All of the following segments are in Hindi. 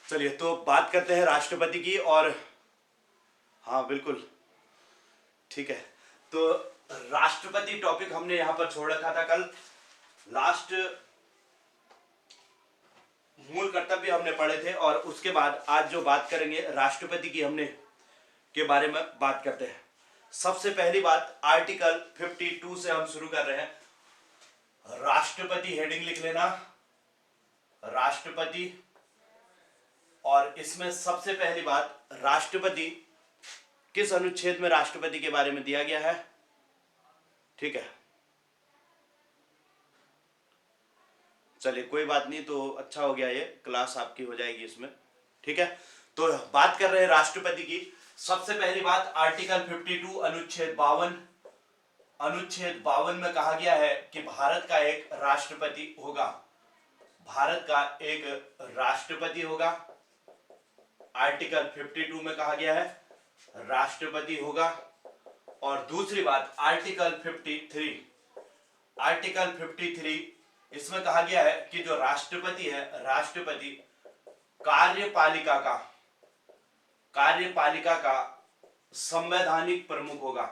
चलिए तो बात करते हैं राष्ट्रपति की। और हाँ बिल्कुल ठीक है। तो राष्ट्रपति टॉपिक हमने यहाँ पर छोड़ रखा था कल। लास्ट मूल कर्तव्य हमने पढ़े थे और उसके बाद आज जो बात करेंगे राष्ट्रपति की हमने के बारे में बात करते हैं। सबसे पहली बात आर्टिकल 52 से हम शुरू कर रहे हैं। राष्ट्रपति हेडिंग लिख लेना, राष्ट्रपति। और इसमें सबसे पहली बात, राष्ट्रपति किस अनुच्छेद में राष्ट्रपति के बारे में दिया गया है। ठीक है, चलिए कोई बात नहीं, तो अच्छा हो गया, ये क्लास आपकी हो जाएगी इसमें। ठीक है, तो बात कर रहे हैं राष्ट्रपति की। सबसे पहली बात आर्टिकल 52 अनुच्छेद 52। अनुच्छेद 52 में कहा गया है कि भारत का एक राष्ट्रपति होगा। भारत का एक राष्ट्रपति होगा। आर्टिकल 52 में कहा गया है राष्ट्रपति होगा। और दूसरी बात आर्टिकल 53। आर्टिकल 53 इसमें कहा गया है कि जो राष्ट्रपति है, राष्ट्रपति कार्यपालिका का संवैधानिक प्रमुख होगा,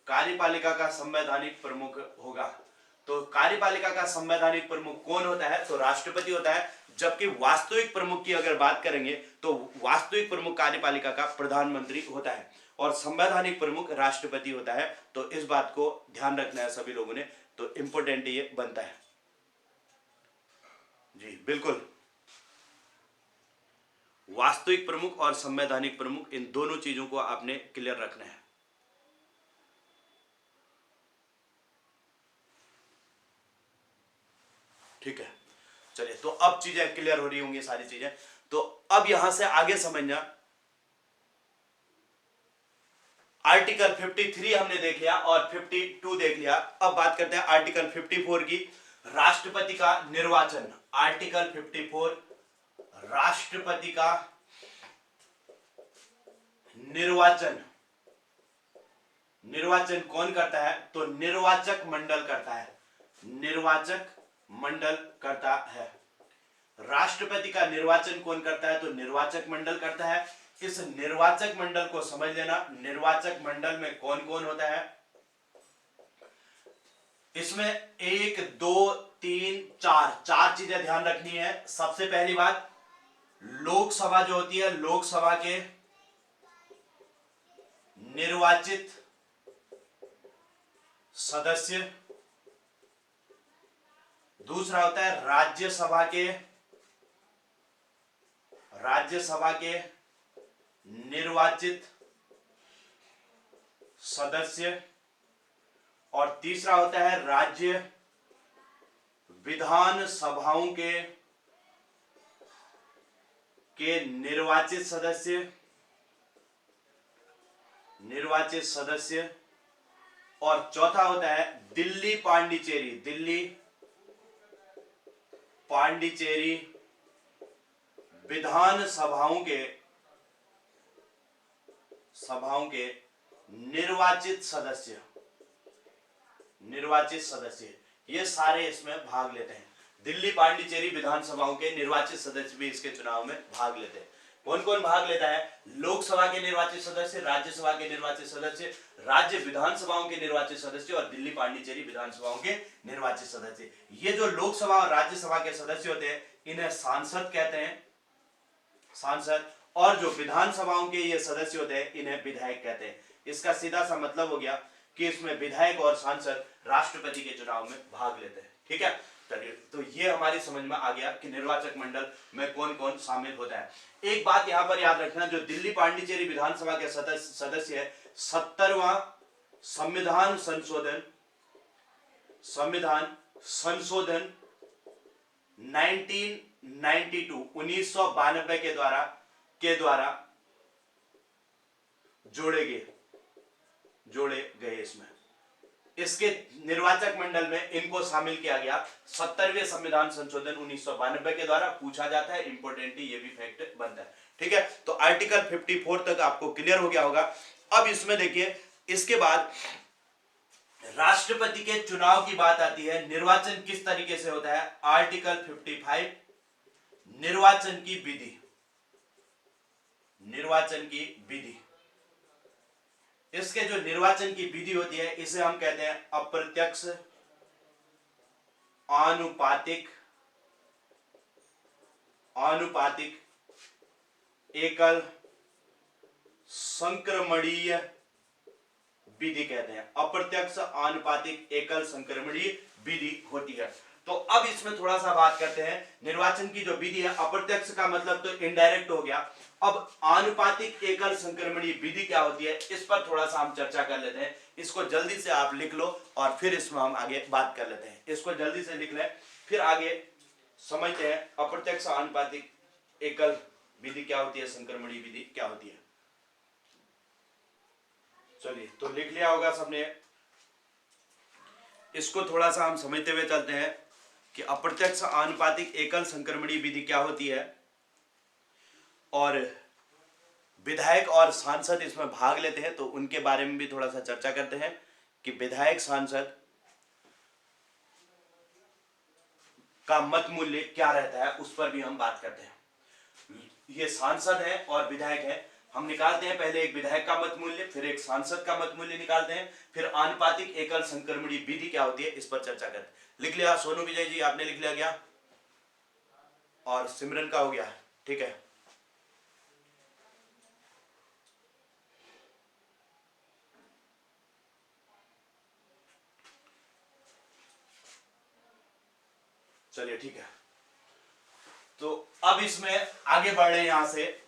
कार्यपालिका का संवैधानिक प्रमुख होगा। तो कार्यपालिका का संवैधानिक प्रमुख कौन होता है? तो राष्ट्रपति होता है। जबकि वास्तविक प्रमुख की अगर बात करेंगे तो वास्तविक प्रमुख कार्यपालिका का प्रधानमंत्री होता है और संवैधानिक प्रमुख राष्ट्रपति होता है। तो इस बात को ध्यान रखना है सभी लोगों ने, तो इंपॉर्टेंट ये बनता है जी। बिल्कुल, वास्तविक प्रमुख और संवैधानिक प्रमुख, इन दोनों चीजों को आपने क्लियर रखना है। ठीक है, चलिए तो अब चीजें क्लियर हो रही होंगी सारी चीजें। तो अब यहां से आगे समझना, आर्टिकल 53 हमने देख लिया और 52 देख लिया। अब बात करते हैं आर्टिकल 54 की, राष्ट्रपति का निर्वाचन। आर्टिकल 54 राष्ट्रपति का निर्वाचन। निर्वाचन कौन करता है? तो निर्वाचक मंडल करता है, निर्वाचक मंडल करता है। राष्ट्रपति का निर्वाचन कौन करता है? तो निर्वाचक मंडल करता है। इस निर्वाचक मंडल को समझ लेना, निर्वाचक मंडल में कौन कौन होता है। इसमें 1 2 3 4 चीजें ध्यान रखनी है। सबसे पहली बात, लोकसभा जो होती है, लोकसभा के निर्वाचित सदस्य। दूसरा होता है राज्यसभा के निर्वाचित सदस्य। और तीसरा होता है राज्य विधानसभाओं के निर्वाचित सदस्य। और चौथा होता है दिल्ली पांडिचेरी विधानसभाओं के निर्वाचित सदस्य। ये सारे इसमें भाग लेते हैं। दिल्ली पांडिचेरी विधानसभाओं के निर्वाचित सदस्य भी इसके चुनाव में भाग लेते हैं। कौन कौन भाग लेता है? लोकसभा के निर्वाचित सदस्य, राज्यसभा के निर्वाचित सदस्य, राज्य विधानसभाओं के निर्वाचित सदस्य और दिल्ली पांडिचेरी विधानसभाओं के निर्वाचित सदस्य। ये जो लोकसभा और राज्यसभा के सदस्य होते हैं इन्हें सांसद कहते हैं, सांसद। और जो विधानसभाओं के ये सदस्य होते हैं इन्हें विधायक कहते हैं। इसका सीधा सा मतलब हो गया कि इसमें विधायक और सांसद राष्ट्रपति के चुनाव में भाग लेते हैं। ठीक है, चलिए तो ये हमारी समझ में आ गया कि निर्वाचक मंडल में कौन कौन शामिल होता है। एक बात यहां पर याद रखना, जो दिल्ली पांडिचेरी विधानसभा के सदस्य है, 70वां संविधान संशोधन 1992 के द्वारा जोड़े गए। इसमें इसके निर्वाचक मंडल में इनको शामिल किया गया। 70वें संविधान संशोधन 1992 के द्वारा पूछा जाता है, इंपॉर्टेंट ये भी फैक्ट बनता है। ठीक है, तो आर्टिकल 54 तक आपको क्लियर हो गया होगा। अब इसमें देखिए, इसके बाद राष्ट्रपति के चुनाव की बात आती है, निर्वाचन किस तरीके से होता है? आर्टिकल 55 निर्वाचन की विधि, निर्वाचन की विधि। इसके जो निर्वाचन की विधि होती है इसे हम कहते हैं अप्रत्यक्ष आनुपातिक एकल संक्रमणीय विधि कहते हैं। अप्रत्यक्ष आनुपातिक एकल संक्रमणीय विधि होती है। तो अब इसमें थोड़ा सा बात करते हैं, निर्वाचन की जो विधि है, अप्रत्यक्ष का मतलब तो इनडायरेक्ट हो गया। अब आनुपातिक एकल संक्रमणीय विधि क्या होती है, इस पर थोड़ा सा हम चर्चा कर लेते हैं। इसको जल्दी से आप लिख लो और फिर इसमें हम आगे बात कर लेते हैं। इसको जल्दी से लिख लें, फिर आगे समझते हैं अप्रत्यक्ष आनुपातिक एकल विधि क्या होती है, संक्रमणीय विधि क्या होती है। चलिए, तो लिख लिया होगा सबने। इसको थोड़ा सा हम समझते हुए चलते हैं कि अप्रत्यक्ष आनुपातिक एकल संक्रमणीय विधि क्या होती है, और विधायक और सांसद इसमें भाग लेते हैं, तो उनके बारे में भी थोड़ा सा चर्चा करते हैं कि विधायक सांसद का मत मूल्य क्या रहता है, उस पर भी हम बात करते हैं। ये सांसद है और विधायक है, हम निकालते हैं पहले एक विधायक का मत मूल्य, फिर एक सांसद का मत मूल्य निकालते हैं, फिर आनुपातिक एकल संक्रमणीय विधि क्या होती है इस पर चर्चा करते हैं। लिख लिया सोनू विजय जी, आपने लिख लिया क्या? और सिमरन का हो गया, ठीक है। चलिए ठीक है, तो अब इसमें आगे बढ़ रहे हैं यहां से।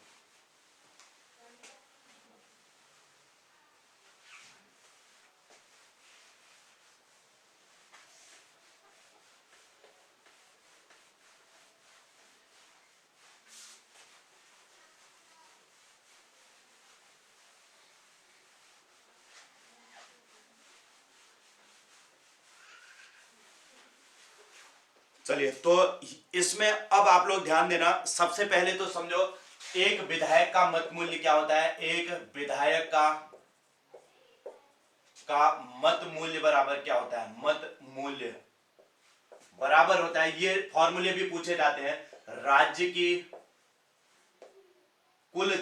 चलिए, तो इसमें अब आप लोग ध्यान देना। सबसे पहले तो समझो एक विधायक का मत मूल्य क्या होता है। एक विधायक का मत मूल्य बराबर क्या होता है? मत मूल्य बराबर होता है, ये फॉर्मूले भी पूछे जाते हैं, राज्य की कुल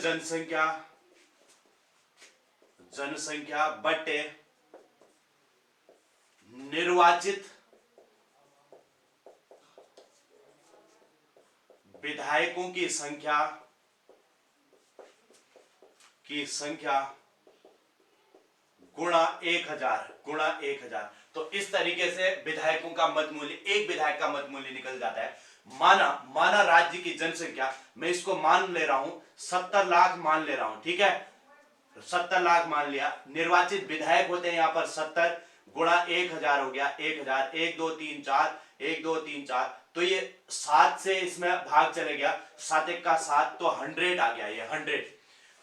जनसंख्या बटे निर्वाचित विधायकों की संख्या गुणा 1000। तो इस तरीके से विधायकों का मत मूल्य, एक विधायक का मत मूल्य निकल जाता है। माना राज्य की जनसंख्या, मैं इसको मान ले रहा हूं 70 लाख मान ले रहा हूं, ठीक है, 70 लाख मान लिया। निर्वाचित विधायक होते हैं यहां पर 70 गुणा 1000 हो गया 1000, 1 2 3 4, 1 2 3 4, तो ये 7 से इसमें भाग चले गया, 7 1 का 7, तो 100 आ गया, ये 100।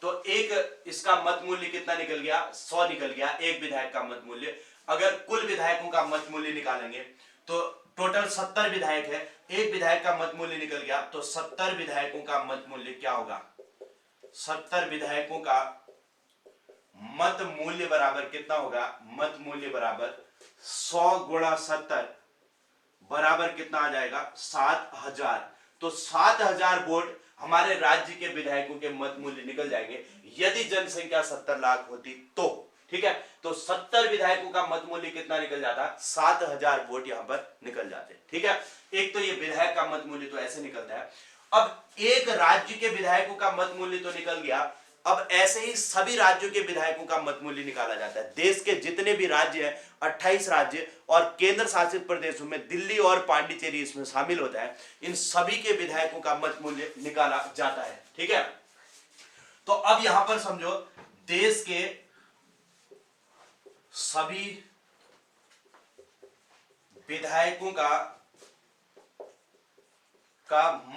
तो एक इसका मत मूल्य कितना निकल गया? 100 निकल गया, एक विधायक का मत मूल्य। अगर कुल विधायकों का मत मूल्य निकालेंगे तो टोटल 70 विधायक है, एक विधायक का मत मूल्य निकल गया, तो 70 विधायकों का मत मूल्य क्या होगा? 70 विधायकों का मत मूल्य बराबर कितना होगा? मत मूल्य बराबर 100 गुणा 70 बराबर कितना आ जाएगा? 7000। तो 7000 वोट हमारे राज्य के विधायकों के मत मूल्य निकल जाएंगे यदि जनसंख्या 70 लाख होती तो, ठीक है। तो 70 विधायकों का मत मूल्य कितना निकल जाता? 7000 वोट यहां पर निकल जाते, ठीक है। एक तो ये विधायक का मत मूल्य तो ऐसे निकलता है। अब एक राज्य के विधायकों का मत मूल्य तो निकल गया, अब ऐसे ही सभी राज्यों के विधायकों का मत मूल्य निकाला जाता है। देश के जितने भी राज्य हैं, 28 राज्य और केंद्र शासित प्रदेशों में दिल्ली और पांडिचेरी इसमें शामिल होता है, इन सभी के विधायकों का मत मूल्य निकाला जाता है, ठीक है। तो अब यहां पर समझो देश के सभी विधायकों का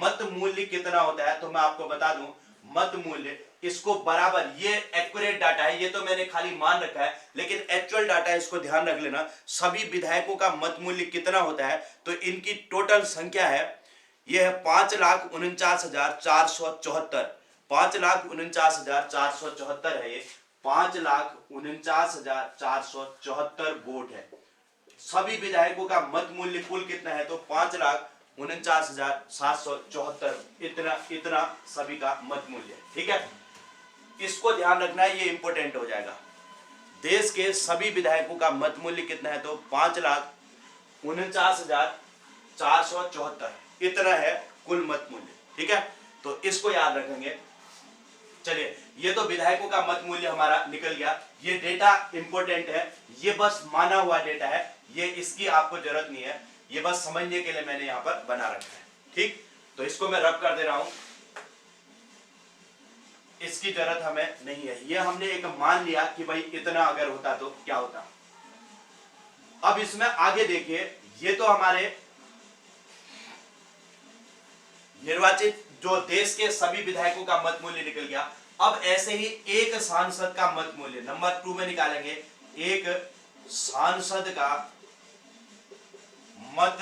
मत मूल्य कितना होता है, तो मैं आपको बता दूं मत मूल्य इसको बराबर, ये एक्यूरेट डाटा है, ये तो मैंने खाली मान रखा है, लेकिन एक्चुअल डाटा है, इसको ध्यान रख लेना। सभी विधायकों का मत मूल्य कितना होता है, तो इनकी टोटल संख्या है, ये है 5,49,474, 5,49,474 है ये 5,49,474 वोट है। सभी विधायकों का मत मूल्य कुल कितना है, तो 5,49,774, इतना सभी का मत मूल्य है। ठीक है, इसको ध्यान रखना है, ये इंपॉर्टेंट हो जाएगा। देश के सभी विधायकों का मत मूल्य कितना है, तो 5,49,474, इतना है कुल मत मूल्य। ठीक है, तो इसको याद रखेंगे। चलिए, ये तो विधायकों का मत मूल्य हमारा निकल गया। ये डेटा इंपॉर्टेंट है, ये बस माना हुआ डेटा है, ये इसकी आपको जरूरत नहीं है, ये बस समझने के लिए मैंने यहां पर बना रखा है। ठीक, तो इसको मैं रब कर दे रहा हूं, इसकी जरूरत हमें नहीं है। ये हमने एक मान लिया कि भाई इतना अगर होता तो क्या होता। अब इसमें आगे देखिए, ये तो हमारे निर्वाचित जो देश के सभी विधायकों का मत मूल्य निकल गया। अब ऐसे ही एक सांसद का मत मूल्य नंबर 2 में निकालेंगे। एक सांसद का मत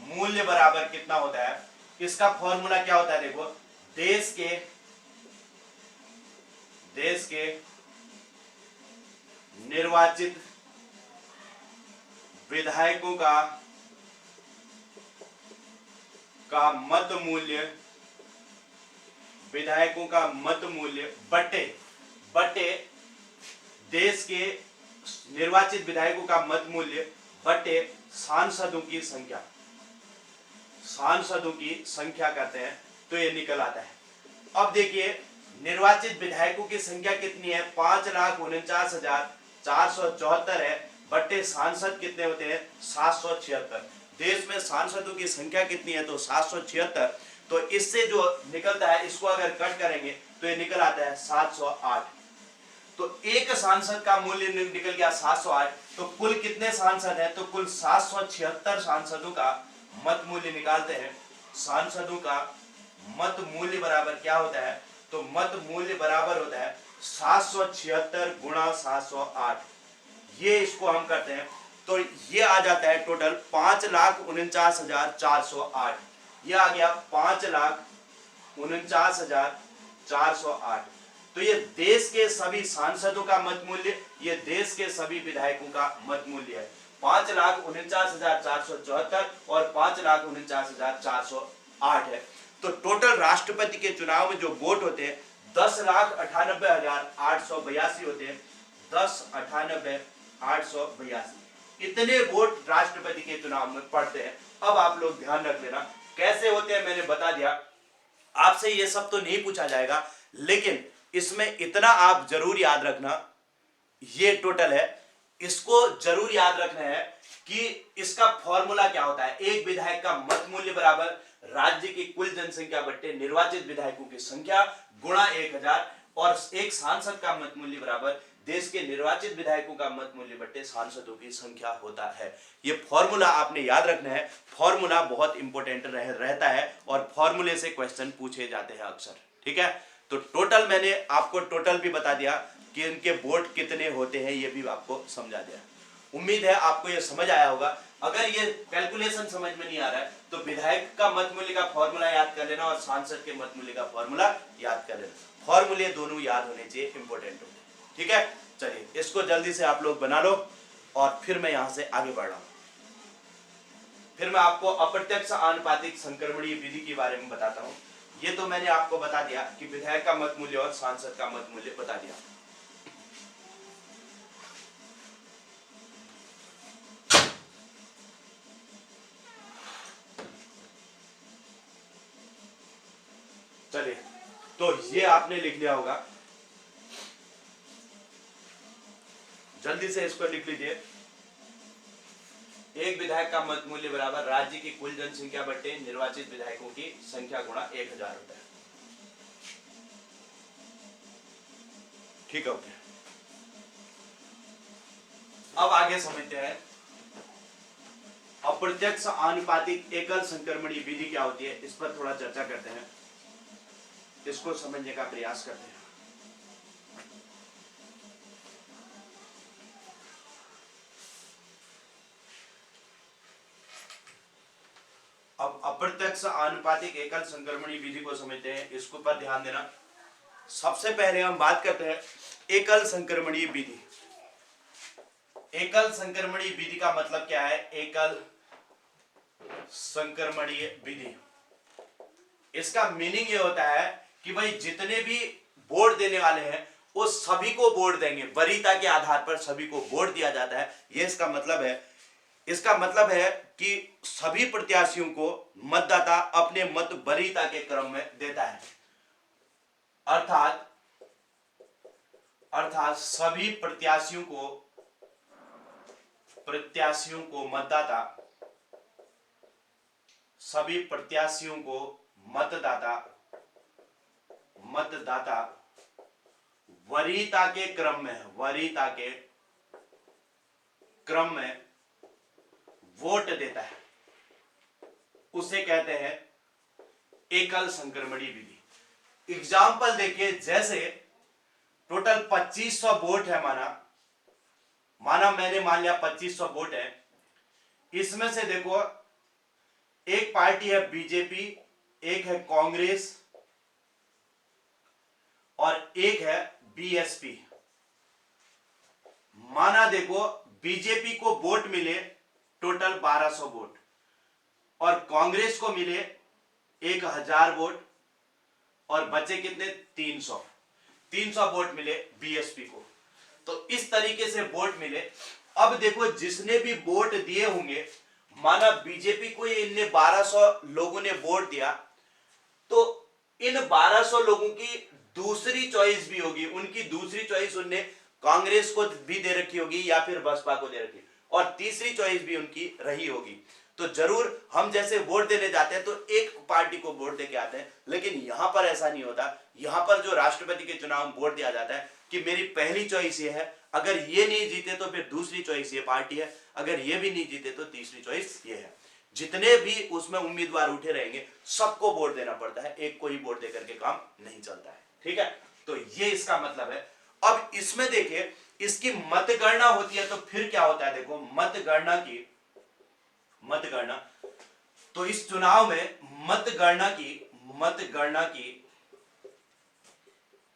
मूल्य बराबर कितना होता है, इसका फॉर्मूला क्या होता है, देखो, देश के निर्वाचित विधायकों का मत मूल्य, विधायकों का मत मूल्य बटे देश के निर्वाचित विधायकों का मत मूल्य बटे सांसदों की संख्या, करते हैं तो ये निकल आता है। अब देखिए, निर्वाचित विधायकों की संख्या कितनी है, 5,49,474 है, बटे सांसद कितने होते हैं, 776। देश में सांसदों की संख्या कितनी है, तो 776। तो इससे जो निकलता है, इसको अगर कट करेंगे तो ये निकल आता है 708। तो एक सांसद का मूल्य निकल गया 708। तो कुल कितने सांसद हैं, तो कुल 776 सांसदों का मत मूल्य निकालते हैं। सांसदों का मत मूल्य बराबर क्या होता है, तो मत मूल्य बराबर होता है 776 गुणा 708। ये इसको हम करते हैं तो ये आ जाता है टोटल 5,49,408। ये आ गया 5,49,408। तो ये देश के सभी सांसदों का मत मूल्य, ये देश के सभी विधायकों का मत मूल्य है। 5,49,474 और 5,49,408 है। तो टोटल राष्ट्रपति के चुनाव में जो वोट होते हैं 10,98,882 होते हैं। 10,98,882 इतने वोट राष्ट्रपति के चुनाव में पड़ते हैं। अब आप लोग ध्यान रख लेना कैसे होते हैं, मैंने बता दिया। आपसे ये सब तो नहीं पूछा जाएगा, लेकिन इसमें इतना आप जरूर याद रखना, ये टोटल है, इसको जरूर याद रखना है कि इसका फॉर्मूला क्या होता है। एक विधायक का मत मूल्य बराबर राज्य की कुल जनसंख्या बट्टे निर्वाचित विधायकों की संख्या गुणा 1000, और एक सांसद का मत मूल्य बराबर देश के निर्वाचित विधायकों का मत मूल्य बट्टे सांसदों की संख्या होता है। ये फॉर्मूला आपने याद रखना है। फॉर्मूला बहुत इंपॉर्टेंट रहता है और फॉर्मूले से क्वेश्चन पूछे जाते हैं अक्सर। ठीक है, तो टोटल मैंने आपको टोटल भी बता दिया कि इनके वोट कितने होते हैं, ये भी आपको समझा दिया। उम्मीद है आपको ये समझ आया होगा। अगर ये कैलकुलेशन समझ में नहीं आ रहा है तो विधायक का मत मूल्य का फॉर्मूला याद कर लेना और सांसद के मत मूल्य का फॉर्मूला याद कर लेना। फॉर्मूले दोनों याद होने चाहिए, इंपॉर्टेंट होते हैं। ठीक है, चलिए इसको जल्दी से आप लोग बना लो और फिर मैं यहां से आगे बढ़ रहा हूं। फिर मैं आपको अप्रत्यक्ष आनुपातिक संक्रमणीय विधि के बारे में बताता हूं। ये तो मैंने आपको बता दिया कि विधायक का मत मूल्य और सांसद का मत मूल्य बता दिया। चलिए, तो ये आपने लिख लिया होगा, जल्दी से इसको लिख लीजिए। एक विधायक का मत मूल्य बराबर राज्य की कुल जनसंख्या बट्टे निर्वाचित विधायकों की संख्या गुणा 1000 होता है। ठीक है, ओके। अब आगे समझते हैं अप्रत्यक्ष आनुपातिक एकल संक्रमणीय विधि क्या होती है, इस पर थोड़ा चर्चा करते हैं, इसको समझने का प्रयास करते हैं। अब अप्रत्यक्ष आनुपातिक एकल संक्रमणीय विधि को समझते हैं, इसको पर ध्यान देना। सबसे पहले हम बात करते हैं एकल संक्रमणीय विधि। एकल संक्रमणीय विधि का मतलब क्या है? एकल संक्रमणीय विधि, इसका मीनिंग ये होता है कि भाई जितने भी वोट देने वाले हैं वो सभी को वोट देंगे, वरीयता के आधार पर सभी को वोट दिया जाता है। ये इसका मतलब है। इसका मतलब है कि सभी प्रत्याशियों को मतदाता अपने मत वरीयता के क्रम में देता है, अर्थात सभी प्रत्याशियों को मतदाता वरीयता के क्रम में वोट देता है, उसे कहते हैं एकल संक्रमणीय विधि। एग्जाम्पल देखिए, जैसे टोटल 2500 वोट है, मैंने मान लिया 2500 वोट है। इसमें से देखो एक पार्टी है बीजेपी, एक है कांग्रेस और एक है बीएसपी। माना देखो बीजेपी को वोट मिले टोटल 1200 वोट और कांग्रेस को मिले 1000 वोट और बचे कितने? 300 वोट मिले बीएसपी को। तो इस तरीके से वोट मिले। अब देखो जिसने भी वोट दिए होंगे, माना बीजेपी को इनने 1200 लोगों ने वोट दिया, तो इन 1200 लोगों की दूसरी चॉइस भी होगी। उनकी दूसरी चॉइस उनने कांग्रेस को भी दे रखी होगी या फिर बसपा को दे रखी, और तीसरी चॉइस भी उनकी रही होगी। तो जरूर हम जैसे वोट देने जाते हैं तो एक पार्टी को वोट देके आते हैं, लेकिन यहां पर ऐसा नहीं होता। यहां पर जो राष्ट्रपति के चुनाव में वोट दिया जाता है कि मेरी पहली चॉइस ये है, अगर ये नहीं जीते तो फिर दूसरी चॉइस ये पार्टी है, अगर ये भी नहीं जीते तो तीसरी चॉइस ये है। जितने भी उसमें उम्मीदवार उठे रहेंगे सबको वोट देना पड़ता है, एक को ही वोट देकर के काम नहीं चलता है। ठीक है, तो ये इसका मतलब है। अब इसमें देखिए इसकी मतगणना होती है, तो फिर क्या होता है? देखो मतगणना, तो इस चुनाव में मतगणना की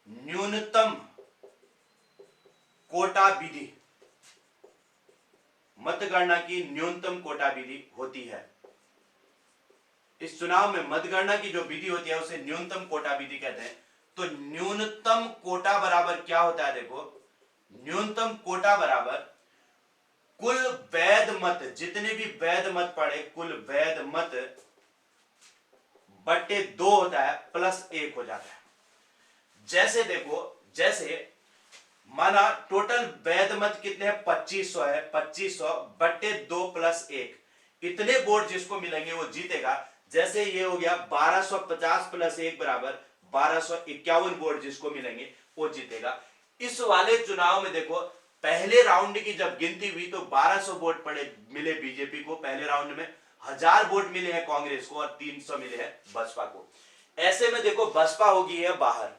न्यूनतम कोटा विधि होती है। इस चुनाव में मतगणना की जो विधि होती है उसे न्यूनतम कोटा विधि कहते हैं। तो न्यूनतम कोटा बराबर क्या होता है? देखो न्यूनतम कोटा बराबर कुल वैध मत, जितने भी वैध मत पड़े, कुल वैध मत बटे 2 होता है, प्लस 1 हो जाता है। जैसे देखो, जैसे माना टोटल वैध मत कितने हैं? 2500 है, 2500 बटे 2 प्लस 1, इतने वोट जिसको मिलेंगे वो जीतेगा। जैसे ये हो गया 1250 प्लस 1 बराबर 1251 वोट जिसको मिलेंगे वो जीतेगा। इस वाले चुनाव में देखो पहले राउंड की जब गिनती हुई तो 1200 वोट मिले बीजेपी को पहले राउंड में, 1000 वोट मिले हैं कांग्रेस को और 300 मिले हैं बसपा को। ऐसे में देखो बसपा होगी है बाहर,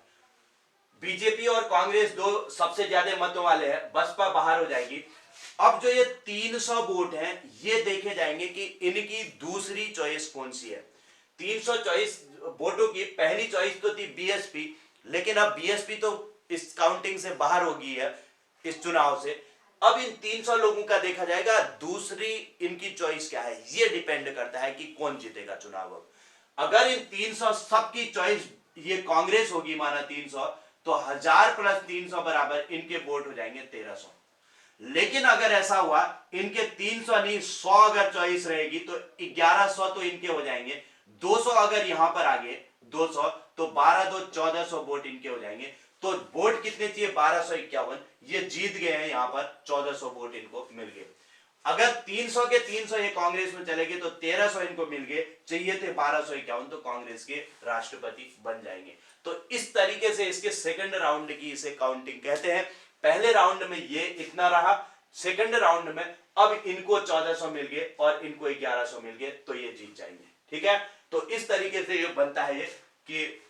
बीजेपी और कांग्रेस दो सबसे ज्यादा मतों वाले हैं, बसपा बाहर हो जाएगी। अब जो ये 300 वोट हैं ये देखे जाएंगे कि इनकी दूसरी चॉइस कौन सी है। 300 चॉइस वोटों की पहली चॉइस तो थी बीएसपी, लेकिन अब बीएसपी तो इस काउंटिंग से बाहर हो गई है इस चुनाव से। अब इन 300 लोगों का देखा जाएगा दूसरी इनकी चॉइस क्या है, ये डिपेंड करता है कि कौन जीतेगा चुनाव। अगर इन 300 सबकी चॉइस ये कांग्रेस होगी, माना 300, तो 1000 प्लस 300 बराबर इनके वोट हो जाएंगे 1300। लेकिन अगर ऐसा हुआ इनके 300 नहीं 100 अगर चॉइस रहेगी तो 1100 तो इनके हो जाएंगे, 200 अगर यहां पर आ गए 200 तो 12 2 1400 वोट इनके हो जाएंगे। तो वोट कितने चाहिए? 1251, ये जीत गए हैं, यहां पर 1400 वोट इनको मिल गए। अगर 300 के 300 ये कांग्रेस में चले गए तो 1300 इनको मिल गए, चाहिए थे 1251, तो कांग्रेस के राष्ट्रपति बन जाएंगे। तो इस तरीके से इसके सेकंड राउंड की इसे काउंटिंग कहते हैं। पहले राउंड में ये इतना रहा, सेकंड राउंड में अब इनको 1400 मिल गए और इनको 1100 मिल गए, तो ये जीत जाएंगे। ठीक है, तो इस तरीके से ये बनता है ये कि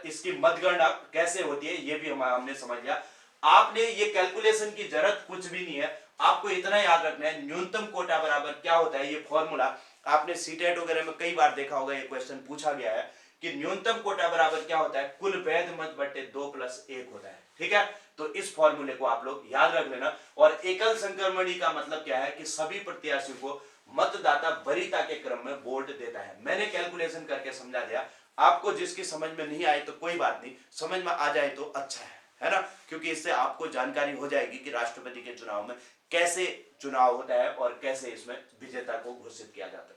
इसकी मतगणना कैसे होती है ये भी हमने समझ लिया। आपने ये कैलकुलेशन की जरूरत कुछ भी नहीं है, आपको इतना याद रखना है न्यूनतम कोटा बराबर क्या होता है। ये फॉर्मूला आपने सीटेट वगैरह में कई बार देखा होगा, ये क्वेश्चन पूछा गया है कि न्यूनतम कोटा बराबर क्या होता है, कुल वैध मत बटे 2+1 होता है। ठीक है, तो इस फॉर्मूले को आप लोग याद रख लेना। और एकल संक्रमणी का मतलब क्या है कि सभी प्रत्याशियों को मतदाता वरीयता के क्रम में वोट देता है। मैंने कैलकुलेशन करके समझा दिया, आपको जिसकी समझ में नहीं आई तो कोई बात नहीं, समझ में आ जाए तो अच्छा है ना, क्योंकि इससे आपको जानकारी हो जाएगी कि राष्ट्रपति के चुनाव में कैसे चुनाव होता है और कैसे इसमें विजेता को घोषित किया जाता है।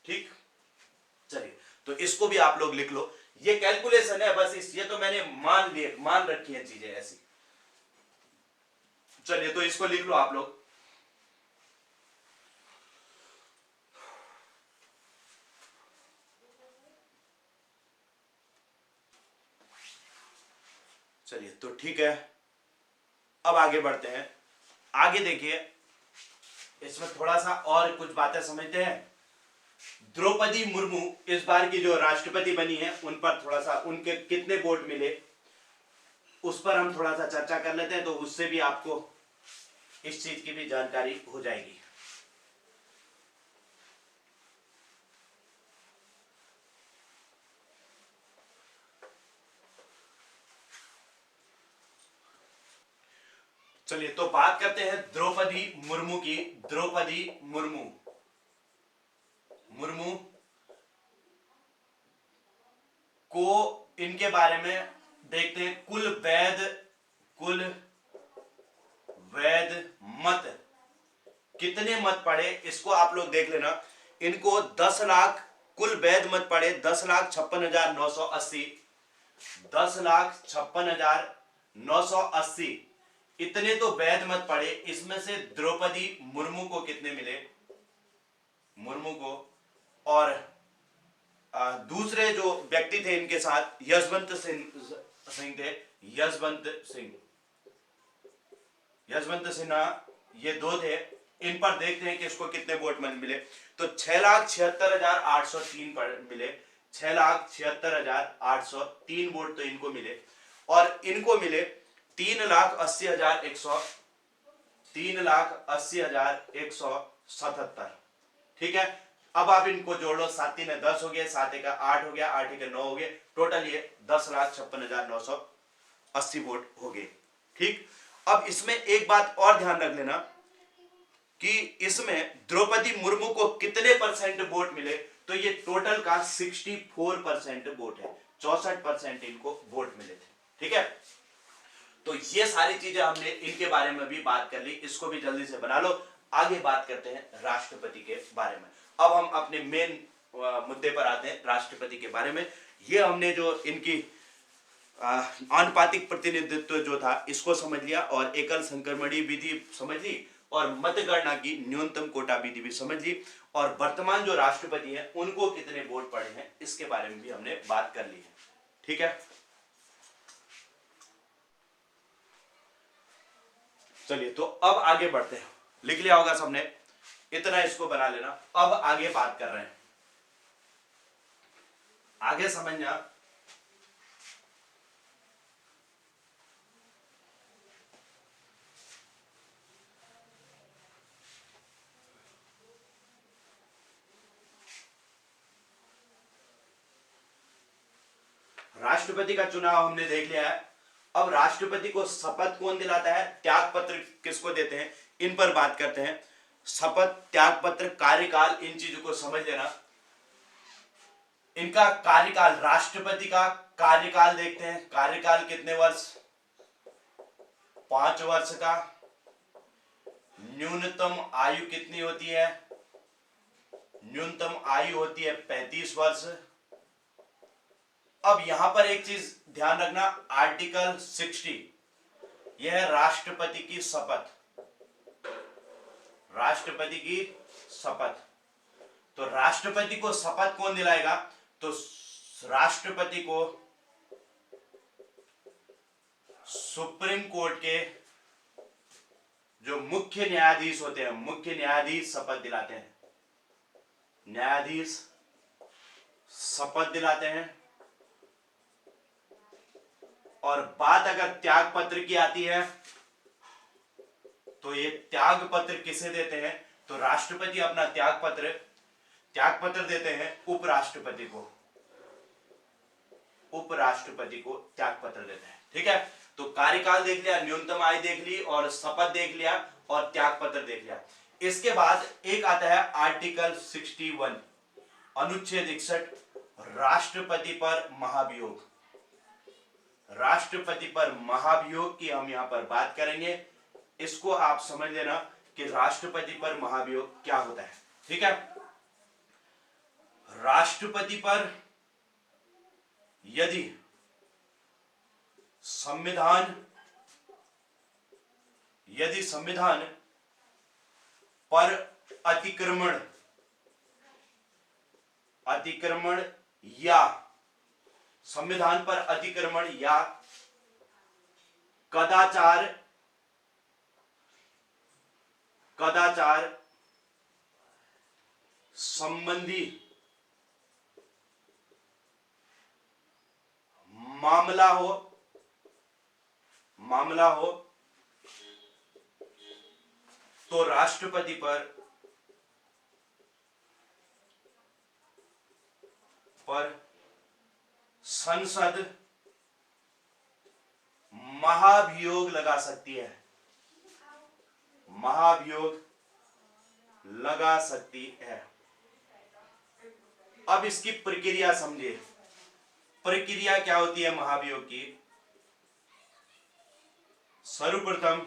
ठीक, चलिए तो इसको भी आप लोग लिख लो, ये कैलकुलेशन है बस, ये तो मैंने मान रखी है चीजें ऐसी। चलिए तो इसको लिख लो आप लोग। चलिए तो ठीक है, अब आगे बढ़ते हैं। आगे देखिए, इसमें थोड़ा सा और कुछ बातें समझते हैं। द्रौपदी मुर्मू इस बार की जो राष्ट्रपति बनी है, उन पर थोड़ा सा उनके कितने वोट मिले उस पर हम थोड़ा सा चर्चा कर लेते हैं, तो उससे भी आपको इस चीज की भी जानकारी हो जाएगी। चलिए तो बात करते हैं द्रौपदी मुर्मू की। द्रौपदी मुर्मू को इनके बारे में देखते हैं। कुल वैध मत कितने मत पड़े, इसको आप लोग देख लेना। इनको 10 लाख कुल वैध मत पड़े, 10,56,980, 10,56,980 इतने तो वैध मत पड़े। इसमें से द्रौपदी मुर्मू को कितने मिले, मुर्मू को, और दूसरे जो व्यक्ति थे इनके साथ यशवंत सिंह थे, यशवंत सिन्हा, ये दो थे। इन पर देखते हैं कि इसको कितने वोट मिले। तो 6,76,803 पर मिले, 6,76,803 वोट तो इनको मिले। और इनको मिले 3,80,177। ठीक है, अब आप इनको जोड़ लो, 7 3 10 हो गया, 7 1 8 हो गया, 8 1 9 हो गया, टोटल ये 10,56,980 वोट हो गए। ठीक, अब इसमें एक बात और ध्यान रख लेना कि इसमें द्रौपदी मुर्मू को कितने परसेंट वोट मिले, तो ये टोटल का 64% वोट है, 64% इनको वोट मिले थे। ठीक है, तो ये सारी चीजें हमने इनके बारे में भी बात कर ली, इसको भी जल्दी से बना लो। आगे बात करते हैं राष्ट्रपति के बारे में। अब हम अपने मेन मुद्दे पर आते हैं, राष्ट्रपति के बारे में। ये हमने जो इनकी आनुपातिक प्रतिनिधित्व जो था इसको समझ लिया, और एकल संक्रमणी विधि समझ ली, और मतगणना की न्यूनतम कोटा विधि भी समझ ली, और वर्तमान जो राष्ट्रपति हैं उनको कितने वोट पड़े हैं इसके बारे में भी हमने बात कर ली है। ठीक है, चलिए तो अब आगे बढ़ते हैं। लिख लिया होगा सबने, इतना इसको बना लेना। अब आगे बात कर रहे हैं, आगे समझना। राष्ट्रपति का चुनाव हमने देख लिया है। अब राष्ट्रपति को शपथ कौन दिलाता है, त्याग पत्र किसको देते हैं, इन पर बात करते हैं। शपथ, त्याग पत्र, कार्यकाल, इन चीजों को समझ लेना। इनका कार्यकाल, राष्ट्रपति का कार्यकाल देखते हैं। कार्यकाल कितने वर्ष, 5 वर्ष का। न्यूनतम आयु कितनी होती है, न्यूनतम आयु होती है 35 वर्ष। अब यहां पर एक चीज ध्यान रखना, आर्टिकल 60, यह है राष्ट्रपति की शपथ, राष्ट्रपति की शपथ। तो राष्ट्रपति को शपथ कौन दिलाएगा, तो राष्ट्रपति को सुप्रीम कोर्ट के जो मुख्य न्यायाधीश होते हैं, मुख्य न्यायाधीश शपथ दिलाते हैं, न्यायाधीश शपथ दिलाते हैं। और बात अगर त्याग पत्र की आती है, तो ये त्याग पत्र किसे देते हैं, तो राष्ट्रपति अपना त्याग पत्र देते हैं उपराष्ट्रपति को। उपराष्ट्रपति को त्याग पत्र देते हैं। ठीक है, तो कार्यकाल देख लिया, न्यूनतम आयु देख ली और शपथ देख लिया और त्याग पत्र देख लिया। इसके बाद एक आता है आर्टिकल 61, अनुच्छेद 61, राष्ट्रपति पर महाभियोग। राष्ट्रपति पर महाभियोग की हम यहां पर बात करेंगे। इसको आप समझ लेना कि राष्ट्रपति पर महाभियोग क्या होता है। ठीक है, राष्ट्रपति पर यदि संविधान पर अतिक्रमण या संविधान पर अतिक्रमण या कदाचार संबंधी मामला हो तो राष्ट्रपति पर संसद महाभियोग लगा सकती है। महाभियोग लगा सकती है। अब इसकी प्रक्रिया समझिए। प्रक्रिया क्या होती है महाभियोग की? सर्वप्रथम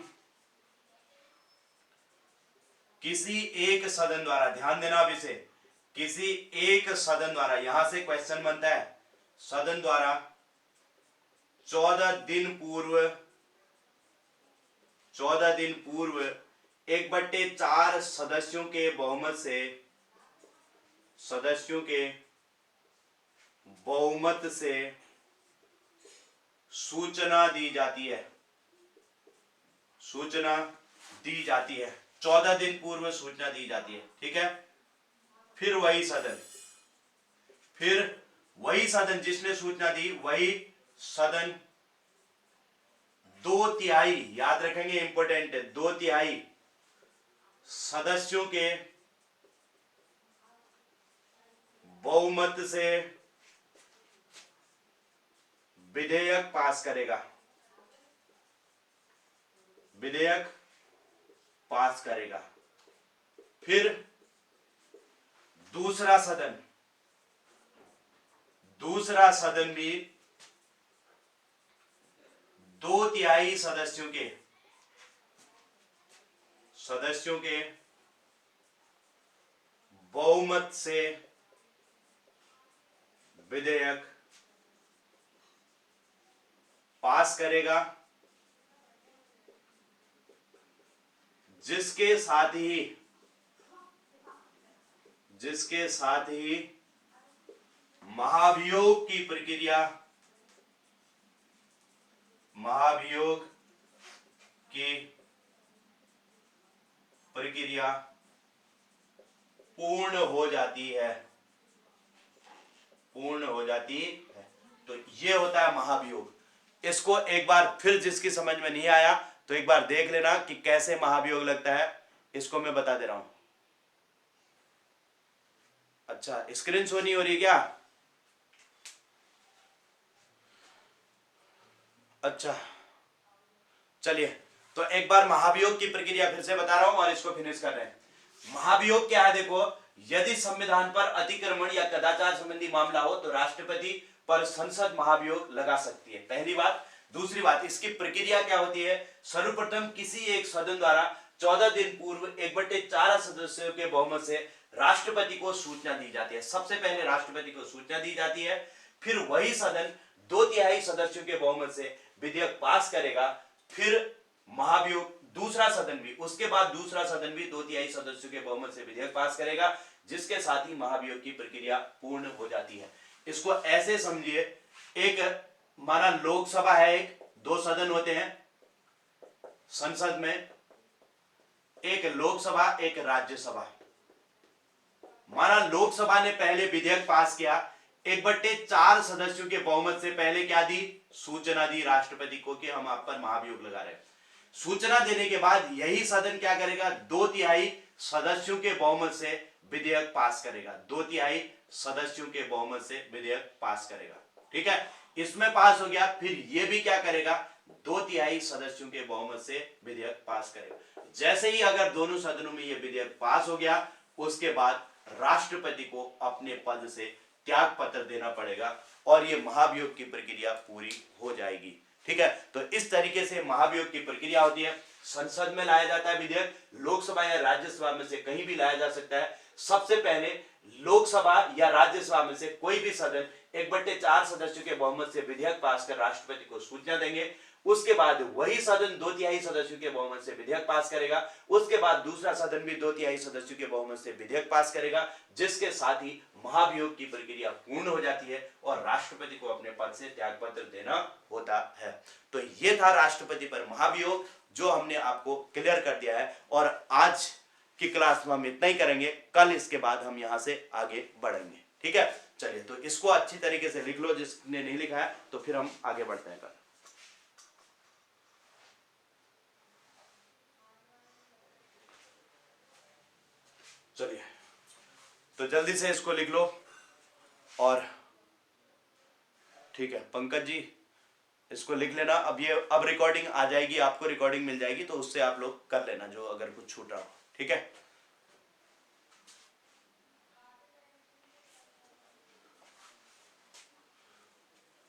किसी एक सदन द्वारा, ध्यान देना अब इसे, किसी एक सदन द्वारा, यहां से क्वेश्चन बनता है, सदन द्वारा 14 दिन पूर्व 1/4 सदस्यों के बहुमत से सूचना दी जाती है। 14 दिन पूर्व सूचना दी जाती है। ठीक है, फिर वही सदन जिसने सूचना दी, वही सदन 2/3, याद रखेंगे, इंपॉर्टेंट है, 2/3 सदस्यों के बहुमत से विधेयक पास करेगा। फिर दूसरा सदन भी 2/3 सदस्यों के बहुमत से विधेयक पास करेगा, जिसके साथ ही महाभियोग की प्रक्रिया पूर्ण हो जाती है। तो ये होता है महाभियोग। इसको एक बार फिर जिसकी समझ में नहीं आया तो एक बार देख लेना कि कैसे महाभियोग लगता है। इसको मैं बता दे रहा हूं। अच्छा, स्क्रीन शो नहीं हो रही क्या? अच्छा, चलिए, तो एक बार महाभियोग की प्रक्रिया फिर से बता रहा हूं और इसको फिनिश कर रहे हैं। महाभियोग क्या है? देखो, यदि संविधान पर अतिक्रमण या कदाचार संबंधी मामला हो तो राष्ट्रपति पर संसद महाभियोग लगा सकती है, पहली बात। दूसरी बात, इसकी प्रक्रिया क्या होती है? सर्वप्रथम किसी एक सदन द्वारा 14 दिन पूर्व 1/4 सदस्यों के बहुमत से राष्ट्रपति को सूचना दी जाती है। सबसे पहले राष्ट्रपति को सूचना दी जाती है, फिर वही सदन 2/3 सदस्यों के बहुमत से विधेयक पास करेगा। फिर महाभियोग दूसरा सदन भी, उसके बाद दूसरा सदन भी 2/3 सदस्यों के बहुमत से विधेयक पास करेगा, जिसके साथ ही महाभियोग की प्रक्रिया पूर्ण हो जाती है। इसको ऐसे समझिए, एक माना लोकसभा है, एक 2 सदन होते हैं संसद में, एक लोकसभा एक राज्यसभा। माना लोकसभा ने पहले विधेयक पास किया, 1/4 सदस्यों के बहुमत से पहले क्या दी? सूचना दी राष्ट्रपति को कि हम आप पर महाभियोग लगा रहे हैं। सूचना देने के बाद यही सदन क्या करेगा? 2/3 सदस्यों के बहुमत से विधेयक पास करेगा। 2/3 सदस्यों के बहुमत से विधेयक पास करेगा। ठीक है, इसमें पास हो गया, फिर ये भी क्या करेगा, 2/3 सदस्यों के बहुमत से विधेयक पास करेगा। जैसे ही अगर दोनों सदनों में ये विधेयक पास हो गया, उसके बाद राष्ट्रपति को अपने पद से त्याग पत्र देना पड़ेगा और ये महाभियोग की प्रक्रिया पूरी हो जाएगी। ठीक है, तो इस तरीके से महाभियोग की प्रक्रिया होती है। संसद में लाया जाता है विधेयक, लोकसभा या राज्यसभा में से कहीं भी लाया जा सकता है। सबसे पहले लोकसभा या राज्यसभा में से कोई भी सदन 1/4 सदस्यों के बहुमत से विधेयक पास कर राष्ट्रपति को सूचना देंगे। उसके बाद वही सदन 2/3 सदस्यों के बहुमत से विधेयक पास करेगा। उसके बाद दूसरा सदन भी 2/3 सदस्यों के बहुमत से विधेयक पास करेगा, जिसके साथ ही महाभियोग की प्रक्रिया पूर्ण हो जाती है और राष्ट्रपति को अपने पद से त्यागपत्र देना होता है। तो ये था राष्ट्रपति पर महाभियोग, जो हमने आपको क्लियर कर दिया है। और आज की क्लास में हम इतना ही करेंगे, कल इसके बाद हम यहां से आगे बढ़ेंगे। ठीक है, चलिए तो इसको अच्छी तरीके से लिख लो, जिसने नहीं लिखा है, तो फिर हम आगे बढ़ते हैं कल। चलिए तो जल्दी से इसको लिख लो। और ठीक है पंकज जी, इसको लिख लेना। अब रिकॉर्डिंग आ जाएगी, आपको रिकॉर्डिंग मिल जाएगी, तो उससे आप लोग कर लेना जो अगर कुछ छूट रहा हो। ठीक है,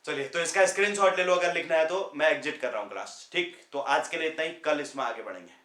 चलिए तो इसका स्क्रीनशॉट ले लो अगर लिखना है तो। मैं एग्जिट कर रहा हूं क्लास। ठीक, तो आज के लिए इतना ही, कल इसमें आगे बढ़ेंगे।